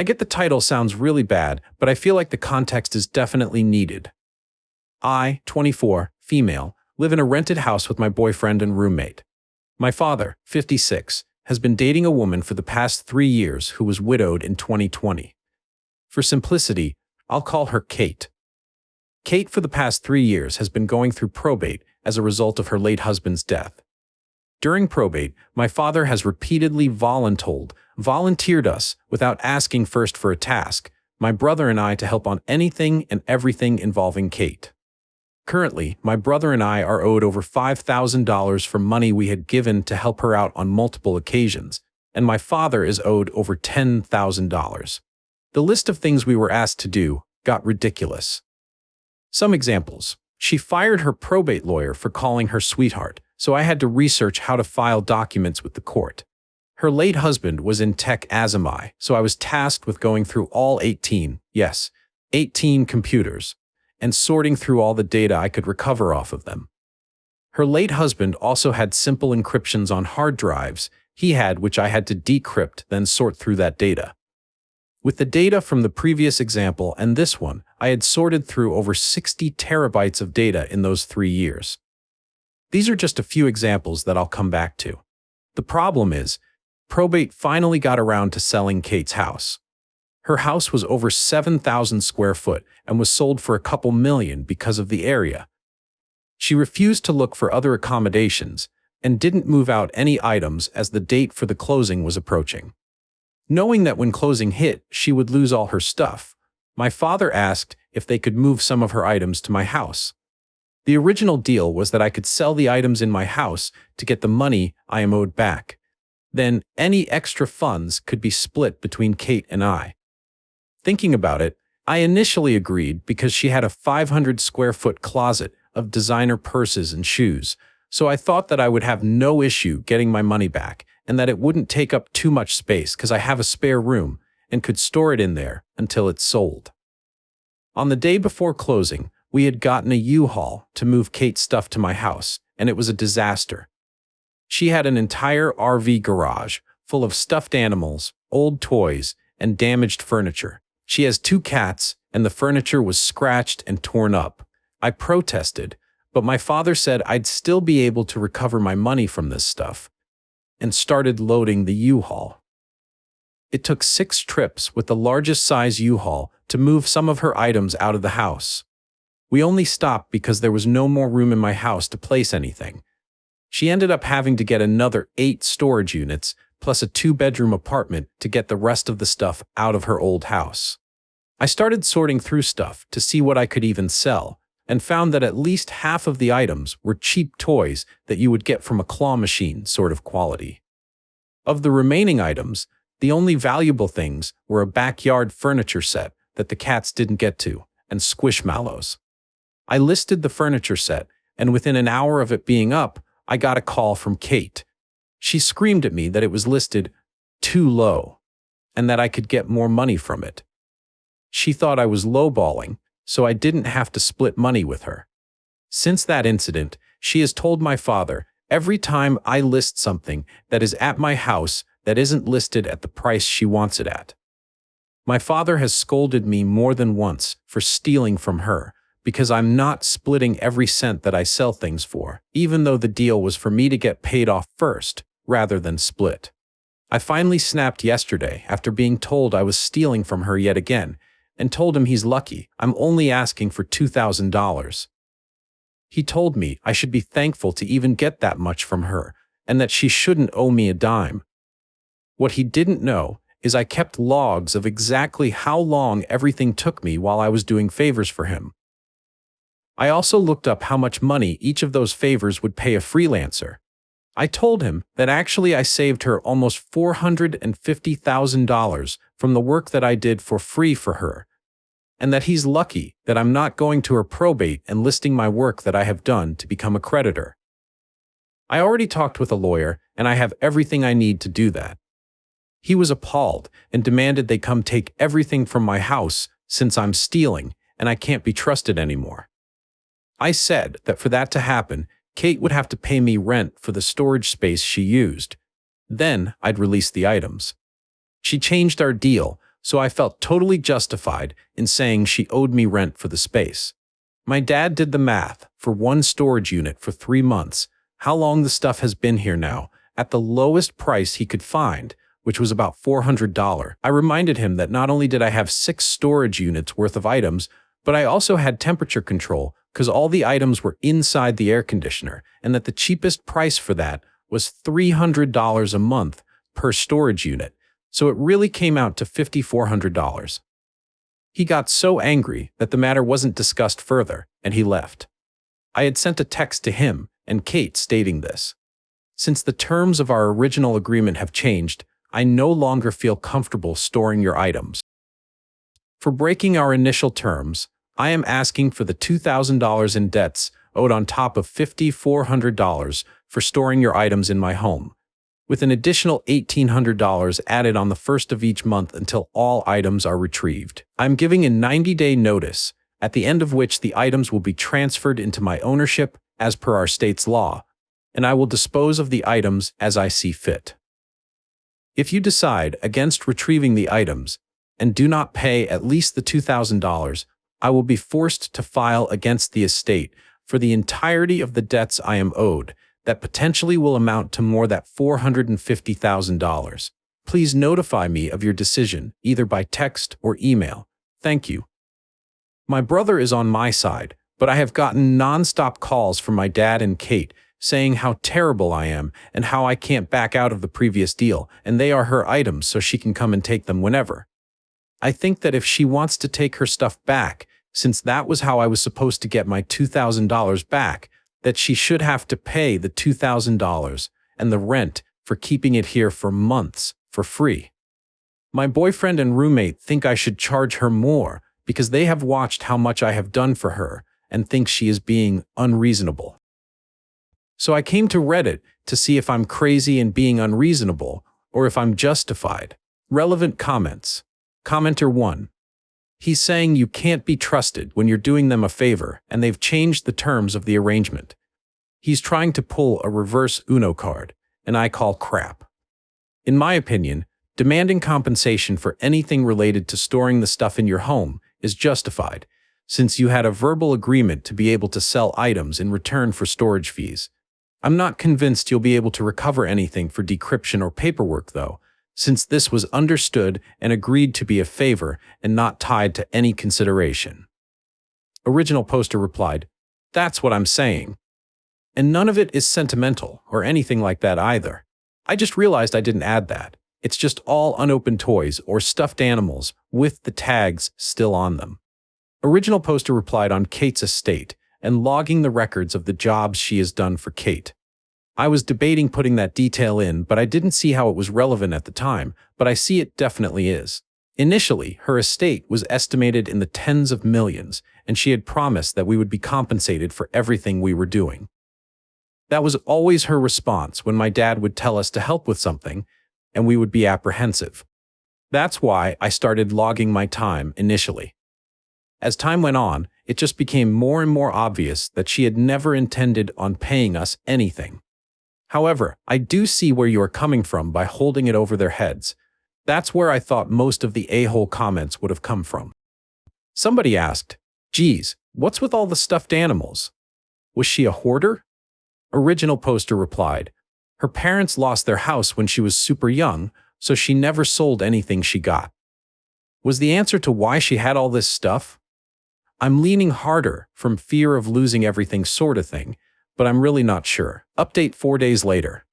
I get the title sounds really bad, but I feel like the context is definitely needed. I, 24, female, live in a rented house with my boyfriend and roommate. My father, 56, has been dating a woman for the past 3 years who was widowed in 2020. For simplicity, I'll call her Kate. Kate, for the past 3 years, has been going through probate as a result of her late husband's death. During probate, my father has repeatedly volunteered us, without asking first for a task, my brother and I to help on anything and everything involving Kate. Currently, my brother and I are owed over $5,000 for money we had given to help her out on multiple occasions, and my father is owed over $10,000. The list of things we were asked to do got ridiculous. Some examples. She fired her probate lawyer for calling her sweetheart, so I had to research how to file documents with the court. Her late husband was in tech as am I, so I was tasked with going through all 18 computers, and sorting through all the data I could recover off of them. Her late husband also had simple encryptions on hard drives he had, which I had to decrypt, then sort through that data. With the data from the previous example and this one, I had sorted through over 60 terabytes of data in those 3 years. These are just a few examples that I'll come back to. The problem is, probate finally got around to selling Kate's house. Her house was over 7,000 square foot and was sold for a couple million because of the area. She refused to look for other accommodations and didn't move out any items as the date for the closing was approaching. Knowing that when closing hit, she would lose all her stuff, my father asked if they could move some of her items to my house. The original deal was that I could sell the items in my house to get the money I am owed back. Then any extra funds could be split between Kate and I. Thinking about it, I initially agreed because she had a 500 square foot closet of designer purses and shoes, so I thought that I would have no issue getting my money back and that it wouldn't take up too much space because I have a spare room and could store it in there until it's sold. On the day before closing, we had gotten a U-Haul to move Kate's stuff to my house, and it was a disaster. She had an entire RV garage full of stuffed animals, old toys, and damaged furniture. She has 2 cats, and the furniture was scratched and torn up. I protested, but my father said I'd still be able to recover my money from this stuff, and started loading the U-Haul. It took 6 trips with the largest size U-Haul to move some of her items out of the house. We only stopped because there was no more room in my house to place anything. She ended up having to get another 8 storage units, plus a 2-bedroom apartment to get the rest of the stuff out of her old house. I started sorting through stuff to see what I could even sell, and found that at least half of the items were cheap toys that you would get from a claw machine sort of quality. Of the remaining items, the only valuable things were a backyard furniture set that the cats didn't get to, and squishmallows. I listed the furniture set, and within an hour of it being up, I got a call from Kate. She screamed at me that it was listed too low, and that I could get more money from it. She thought I was lowballing, so I didn't have to split money with her. Since that incident, she has told my father, every time I list something that is at my house that isn't listed at the price she wants it at. My father has scolded me more than once for stealing from her, because I'm not splitting every cent that I sell things for, even though the deal was for me to get paid off first, rather than split. I finally snapped yesterday after being told I was stealing from her yet again, and told him he's lucky I'm only asking for $2,000. He told me I should be thankful to even get that much from her, and that she shouldn't owe me a dime. What he didn't know is I kept logs of exactly how long everything took me while I was doing favors for him. I also looked up how much money each of those favors would pay a freelancer. I told him that actually I saved her almost $450,000 from the work that I did for free for her, and that he's lucky that I'm not going to her probate and listing my work that I have done to become a creditor. I already talked with a lawyer, and I have everything I need to do that. He was appalled and demanded they come take everything from my house since I'm stealing and I can't be trusted anymore. I said that for that to happen, Kate would have to pay me rent for the storage space she used. Then I'd release the items. She changed our deal, so I felt totally justified in saying she owed me rent for the space. My dad did the math for one storage unit for 3 months, how long the stuff has been here now, at the lowest price he could find, which was about $400. I reminded him that not only did I have 6 storage units worth of items, but I also had temperature control because all the items were inside the air conditioner, and that the cheapest price for that was $300 a month per storage unit, so it really came out to $5,400. He got so angry that the matter wasn't discussed further, and he left. I had sent a text to him and Kate stating this. Since the terms of our original agreement have changed, I no longer feel comfortable storing your items. For breaking our initial terms, I am asking for the $2,000 in debts owed on top of $5,400 for storing your items in my home, with an additional $1,800 added on the first of each month until all items are retrieved. I'm giving a 90-day notice, at the end of which the items will be transferred into my ownership as per our state's law, and I will dispose of the items as I see fit. If you decide against retrieving the items and do not pay at least the $2,000, I will be forced to file against the estate for the entirety of the debts I am owed that potentially will amount to more than $450,000. Please notify me of your decision either by text or email. Thank you. My brother is on my side, but I have gotten non-stop calls from my dad and Kate saying how terrible I am and how I can't back out of the previous deal, and they are her items so she can come and take them whenever. I think that if she wants to take her stuff back, since that was how I was supposed to get my $2,000 back, that she should have to pay the $2,000 and the rent for keeping it here for months for free. My boyfriend and roommate think I should charge her more because they have watched how much I have done for her and think she is being unreasonable. So I came to Reddit to see if I'm crazy and being unreasonable or if I'm justified. Relevant comments. Commenter 1. He's saying you can't be trusted when you're doing them a favor and they've changed the terms of the arrangement. He's trying to pull a reverse Uno card, and I call crap. In my opinion, demanding compensation for anything related to storing the stuff in your home is justified, since you had a verbal agreement to be able to sell items in return for storage fees. I'm not convinced you'll be able to recover anything for decryption or paperwork, though, since this was understood and agreed to be a favor and not tied to any consideration. Original poster replied, "That's what I'm saying. And none of it is sentimental or anything like that either. I just realized I didn't add that. It's just all unopened toys or stuffed animals with the tags still on them." Original poster replied on Kate's estate and logging the records of the jobs she has done for Kate. I was debating putting that detail in, but I didn't see how it was relevant at the time, but I see it definitely is. Initially, her estate was estimated in the tens of millions, and she had promised that we would be compensated for everything we were doing. That was always her response when my dad would tell us to help with something, and we would be apprehensive. That's why I started logging my time initially. As time went on, it just became more and more obvious that she had never intended on paying us anything. However, I do see where you are coming from by holding it over their heads. That's where I thought most of the a-hole comments would have come from. Somebody asked, "Geez, what's with all the stuffed animals? Was she a hoarder?" Original poster replied, "Her parents lost their house when she was super young, so she never sold anything she got." Was the answer to why she had all this stuff? I'm leaning harder from fear of losing everything sort of thing, but I'm really not sure. Update 4 days later.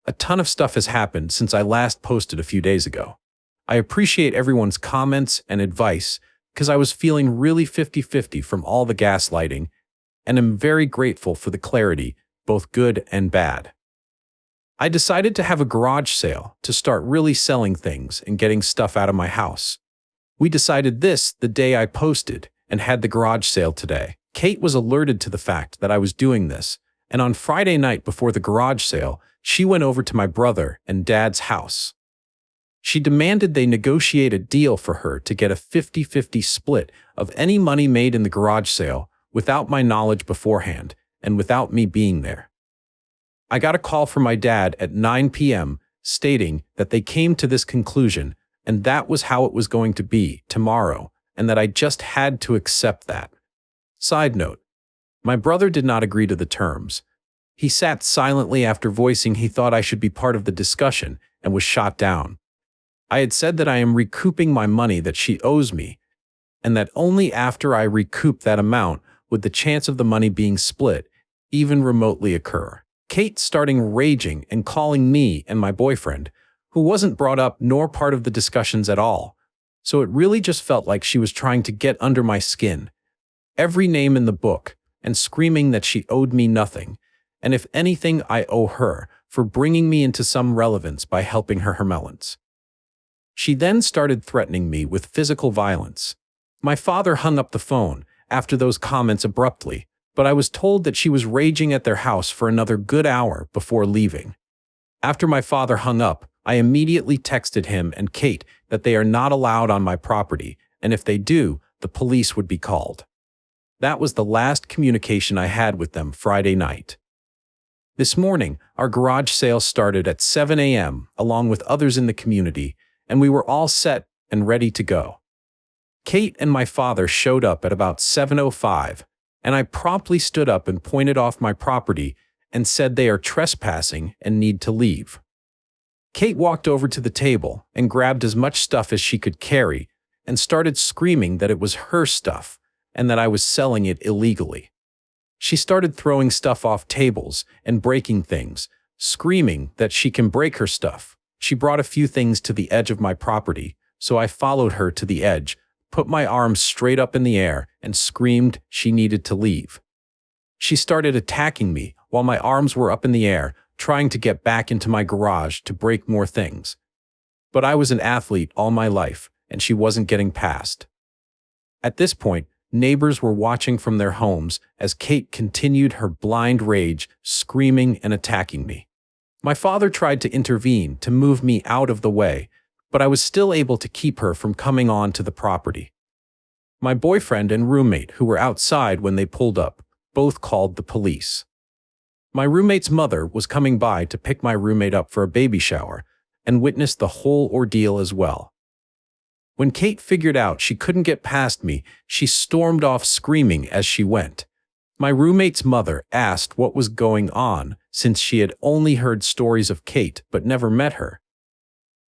A ton of stuff has happened since I last posted a few days ago. I appreciate everyone's comments and advice because I was feeling really 50-50 from all the gaslighting, and am very grateful for the clarity, both good and bad. I decided to have a garage sale to start really selling things and getting stuff out of my house. We decided this the day I posted and had the garage sale today. Kate was alerted to the fact that I was doing this, and on Friday night before the garage sale, she went over to my brother and dad's house. She demanded they negotiate a deal for her to get a 50-50 split of any money made in the garage sale without my knowledge beforehand and without me being there. I got a call from my dad at 9 p.m. stating that they came to this conclusion and that was how it was going to be tomorrow, and that I just had to accept that. Side note, my brother did not agree to the terms. He sat silently after voicing he thought I should be part of the discussion and was shot down. I had said that I am recouping my money that she owes me, and that only after I recoup that amount would the chance of the money being split even remotely occur. Kate starting raging and calling me and my boyfriend, who wasn't brought up nor part of the discussions at all, so it really just felt like she was trying to get under my skin. Every name in the book, and screaming that she owed me nothing, and if anything I owe her for bringing me into some relevance by helping her melons. She then started threatening me with physical violence. My father hung up the phone after those comments abruptly, but I was told that she was raging at their house for another good hour before leaving. After my father hung up, I immediately texted him and Kate that they are not allowed on my property, and if they do, the police would be called. That was the last communication I had with them Friday night. This morning, our garage sale started at 7 a.m. along with others in the community, and we were all set and ready to go. Kate and my father showed up at about 7:05, and I promptly stood up and pointed off my property and said they are trespassing and need to leave. Kate walked over to the table and grabbed as much stuff as she could carry and started screaming that it was her stuff and that I was selling it illegally. She started throwing stuff off tables and breaking things, screaming that she can break her stuff. She brought a few things to the edge of my property, so I followed her to the edge, put my arms straight up in the air, and screamed she needed to leave. She started attacking me while my arms were up in the air, trying to get back into my garage to break more things. But I was an athlete all my life, and she wasn't getting past. At this point, neighbors were watching from their homes as Kate continued her blind rage, screaming and attacking me. My father tried to intervene to move me out of the way, but I was still able to keep her from coming on to the property. My boyfriend and roommate, who were outside when they pulled up, both called the police. My roommate's mother was coming by to pick my roommate up for a baby shower and witnessed the whole ordeal as well. When Kate figured out she couldn't get past me, she stormed off screaming as she went. My roommate's mother asked what was going on since she had only heard stories of Kate but never met her.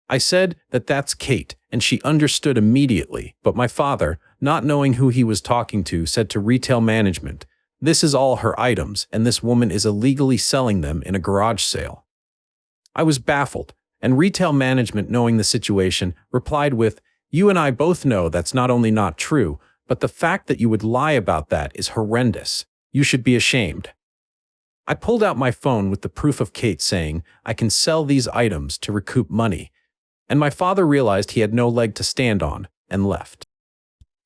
I said that that's Kate, and she understood immediately, but my father, not knowing who he was talking to, said to retail management, "This is all her items, and this woman is illegally selling them in a garage sale." I was baffled, and retail management, knowing the situation, replied with, "You and I both know that's not only not true, but the fact that you would lie about that is horrendous. You should be ashamed." I pulled out my phone with the proof of Kate saying, "I can sell these items to recoup money," and my father realized he had no leg to stand on and left.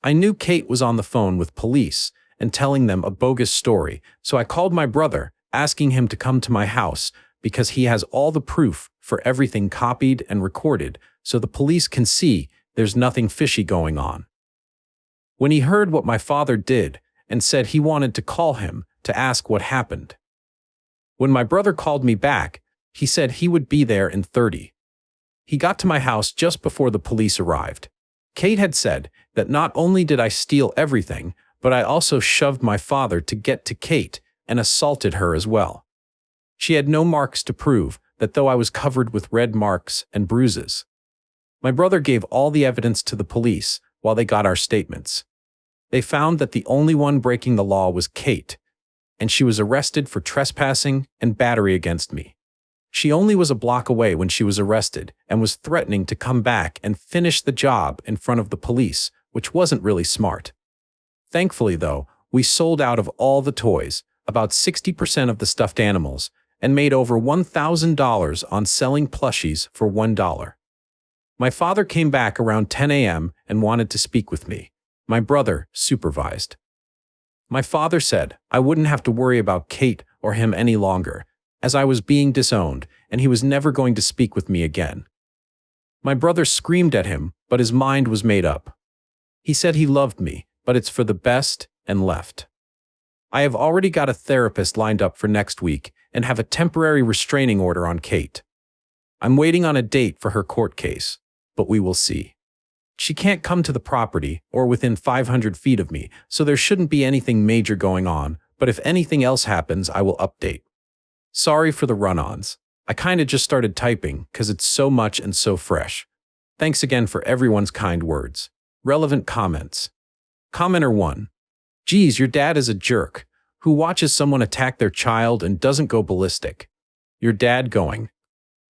I knew Kate was on the phone with police and telling them a bogus story, so I called my brother, asking him to come to my house because he has all the proof for everything copied and recorded, so the police can see there's nothing fishy going on. When he heard what my father did and said he wanted to call him to ask what happened. When my brother called me back, he said he would be there in 30. He got to my house just before the police arrived. Kate had said that not only did I steal everything, but I also shoved my father to get to Kate and assaulted her as well. She had no marks to prove that, though I was covered with red marks and bruises. My brother gave all the evidence to the police while they got our statements. They found that the only one breaking the law was Kate, and she was arrested for trespassing and battery against me. She only was a block away when she was arrested and was threatening to come back and finish the job in front of the police, which wasn't really smart. Thankfully, though, we sold out of all the toys, about 60% of the stuffed animals, and made over $1,000 on selling plushies for $1. My father came back around 10 a.m. and wanted to speak with me. My brother supervised. My father said I wouldn't have to worry about Kate or him any longer, as I was being disowned and he was never going to speak with me again. My brother screamed at him, but his mind was made up. He said he loved me, but it's for the best, and left. I have already got a therapist lined up for next week and have a temporary restraining order on Kate. I'm waiting on a date for her court case, but we will see. She can't come to the property or within 500 feet of me, so there shouldn't be anything major going on, but if anything else happens, I will update. Sorry for the run-ons. I kinda just started typing, cause it's so much and so fresh. Thanks again for everyone's kind words. Relevant comments. Commenter 1. Geez, your dad is a jerk, who watches someone attack their child and doesn't go ballistic. Your dad going.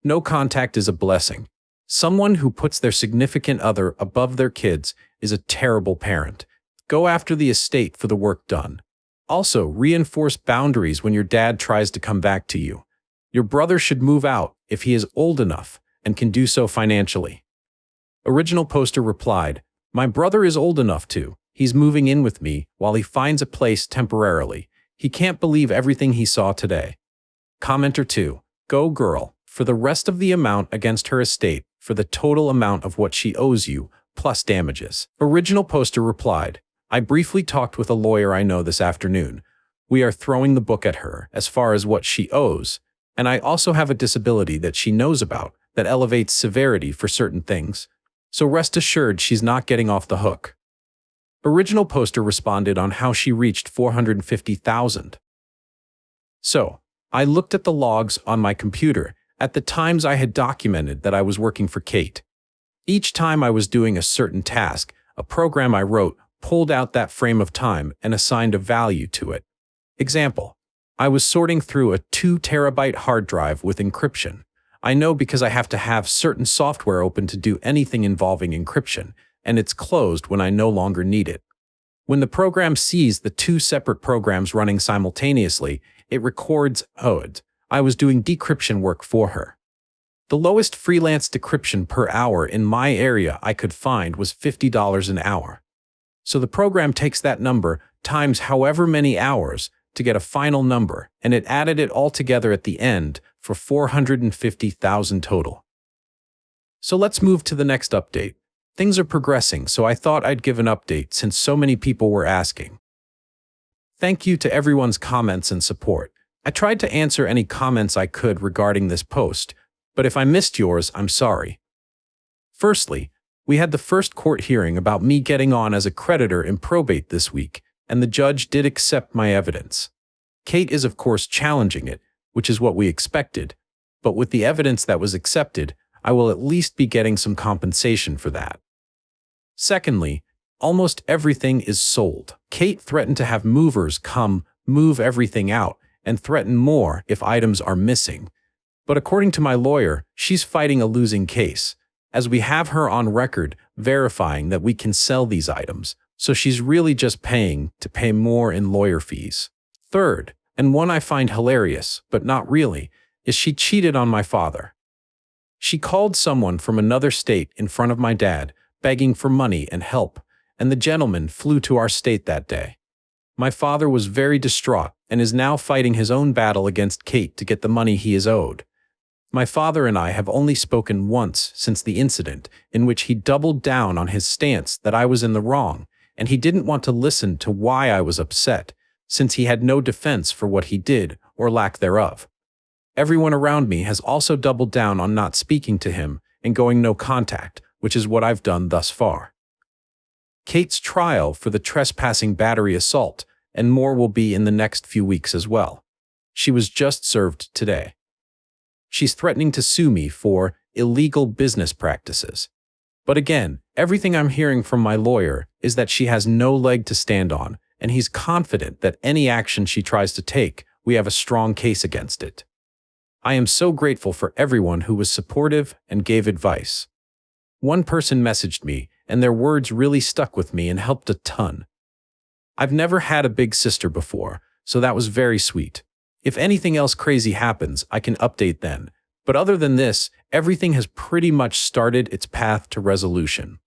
No contact is a blessing. Someone who puts their significant other above their kids is a terrible parent. Go after the estate for the work done. Also, reinforce boundaries when your dad tries to come back to you. Your brother should move out if he is old enough and can do so financially. Original poster replied, my brother is old enough to. He's moving in with me while he finds a place temporarily. He can't believe everything he saw today. Commenter 2. Go girl, for the rest of the amount against her estate, for the total amount of what she owes you, plus damages. Original poster replied, I briefly talked with a lawyer I know this afternoon. We are throwing the book at her as far as what she owes, and I also have a disability that she knows about that elevates severity for certain things. So rest assured she's not getting off the hook. Original poster responded on how she reached $450,000. So, I looked at the logs on my computer at the times I had documented that I was working for Kate. Each time I was doing a certain task, a program I wrote pulled out that frame of time and assigned a value to it. Example, I was sorting through a 2 terabyte hard drive with encryption. I know because I have to have certain software open to do anything involving encryption, and it's closed when I no longer need it. When the program sees the 2 separate programs running simultaneously, it records, I was doing decryption work for her. The lowest freelance decryption per hour in my area I could find was $50 an hour. So the program takes that number times however many hours to get a final number, and it added it all together at the end for $450,000 total. So let's move to the next update. Things are progressing, so I thought I'd give an update since so many people were asking. Thank you to everyone's comments and support. I tried to answer any comments I could regarding this post, but if I missed yours, I'm sorry. Firstly, we had the first court hearing about me getting on as a creditor in probate this week, and the judge did accept my evidence. Kate is of course challenging it, which is what we expected, but with the evidence that was accepted, I will at least be getting some compensation for that. Secondly, almost everything is sold. Kate threatened to have movers come, move everything out, and threaten more if items are missing. But according to my lawyer, she's fighting a losing case, as we have her on record verifying that we can sell these items, so she's really just paying to pay more in lawyer fees. Third, and one I find hilarious, but not really, is she cheated on my father. She called someone from another state in front of my dad, begging for money and help, and the gentleman flew to our state that day. My father was very distraught and is now fighting his own battle against Kate to get the money he is owed. My father and I have only spoken once since the incident, in which he doubled down on his stance that I was in the wrong, and he didn't want to listen to why I was upset, since he had no defense for what he did or lack thereof. Everyone around me has also doubled down on not speaking to him and going no contact, which is what I've done thus far. Kate's trial for the trespassing battery assault and more will be in the next few weeks as well. She was just served today. She's threatening to sue me for illegal business practices. But again, everything I'm hearing from my lawyer is that she has no leg to stand on, and he's confident that any action she tries to take, we have a strong case against it. I am so grateful for everyone who was supportive and gave advice. One person messaged me, and their words really stuck with me and helped a ton. I've never had a big sister before, so that was very sweet. If anything else crazy happens, I can update then. But other than this, everything has pretty much started its path to resolution.